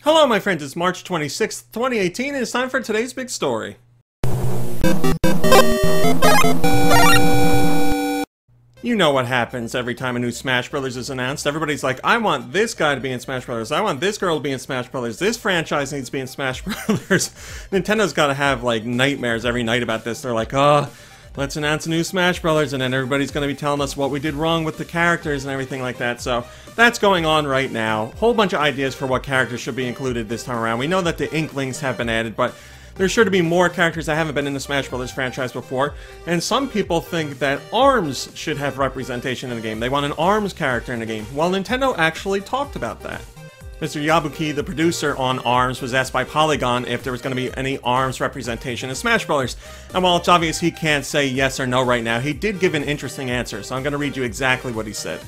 Hello, my friends, it's March 26th, 2018, and it's time for today's big story. You know what happens every time a new Smash Brothers is announced. Everybody's like, I want this guy to be in Smash Brothers. I want this girl to be in Smash Brothers. This franchise needs to be in Smash Brothers. Nintendo's got to have, like, nightmares every night about this. They're like, oh, let's announce a new Smash Brothers, and then everybody's going to be telling us what we did wrong with the characters and everything like that. So that's going on right now. Whole bunch of ideas for what characters should be included this time around. We know that the Inklings have been added, but there's sure to be more characters that haven't been in the Smash Brothers franchise before, and some people think that ARMS should have representation in the game. They want an ARMS character in the game. Well, Nintendo actually talked about that. Mr. Yabuki, the producer on ARMS, was asked by Polygon if there was going to be any ARMS representation in Smash Brothers. And while it's obvious he can't say yes or no right now, he did give an interesting answer, so I'm going to read you exactly what he said.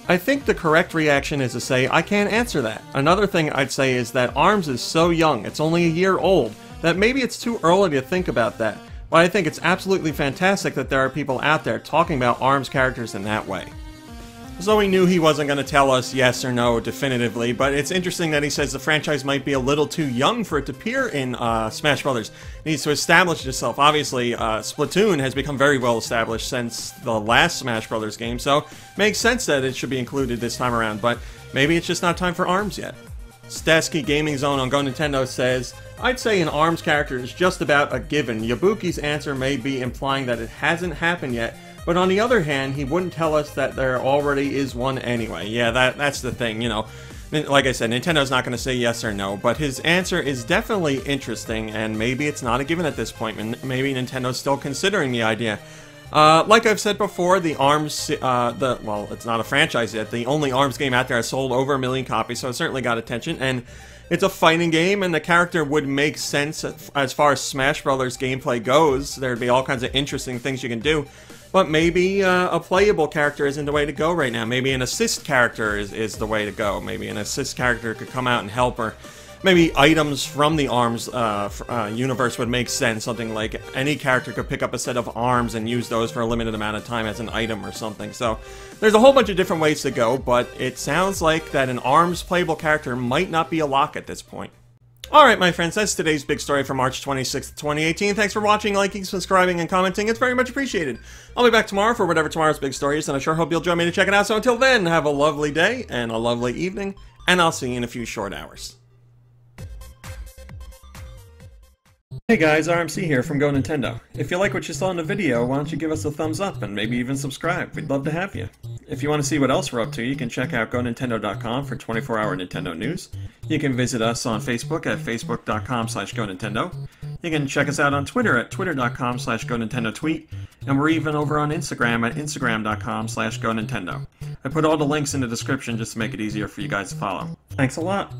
I think the correct reaction is to say, I can't answer that. Another thing I'd say is that ARMS is so young, it's only a year old, that maybe it's too early to think about that. But I think it's absolutely fantastic that there are people out there talking about ARMS characters in that way. So we knew he wasn't going to tell us yes or no definitively, but it's interesting that he says the franchise might be a little too young for it to appear in Smash Brothers. It needs to establish itself. Obviously, Splatoon has become very well established since the last Smash Brothers game, so makes sense that it should be included this time around, but maybe it's just not time for ARMS yet. Stasky Gaming Zone on Go Nintendo says, I'd say an ARMS character is just about a given. Yabuki's answer may be implying that it hasn't happened yet, but on the other hand, he wouldn't tell us that there already is one anyway. Yeah, that's the thing, you know. Like I said, Nintendo's not going to say yes or no, but his answer is definitely interesting, and maybe it's not a given at this point. Maybe Nintendo's still considering the idea. Like I've said before, the ARMS, well, it's not a franchise yet. The only ARMS game out there has sold over 1 million copies, so it certainly got attention, and it's a fighting game, and the character would make sense as far as Smash Brothers gameplay goes. There'd be all kinds of interesting things you can do. But maybe a playable character isn't the way to go right now. Maybe an assist character is the way to go. Maybe an assist character could come out and help, or maybe items from the ARMS universe would make sense. Something like any character could pick up a set of arms and use those for a limited amount of time as an item or something. So there's a whole bunch of different ways to go, but it sounds like that an ARMS playable character might not be a lock at this point. Alright, my friends, that's today's big story for March 26th, 2018. Thanks for watching, liking, subscribing, and commenting. It's very much appreciated. I'll be back tomorrow for whatever tomorrow's big story is, and I sure hope you'll join me to check it out. So until then, have a lovely day and a lovely evening, and I'll see you in a few short hours. Hey guys, RMC here from Go Nintendo. If you like what you saw in the video, why don't you give us a thumbs up and maybe even subscribe? We'd love to have you. If you want to see what else we're up to, you can check out GoNintendo.com for 24-hour Nintendo news. You can visit us on Facebook at Facebook.com/GoNintendo. You can check us out on Twitter at Twitter.com/GoNintendoTweet. And we're even over on Instagram at Instagram.com/GoNintendo. I put all the links in the description just to make it easier for you guys to follow. Thanks a lot!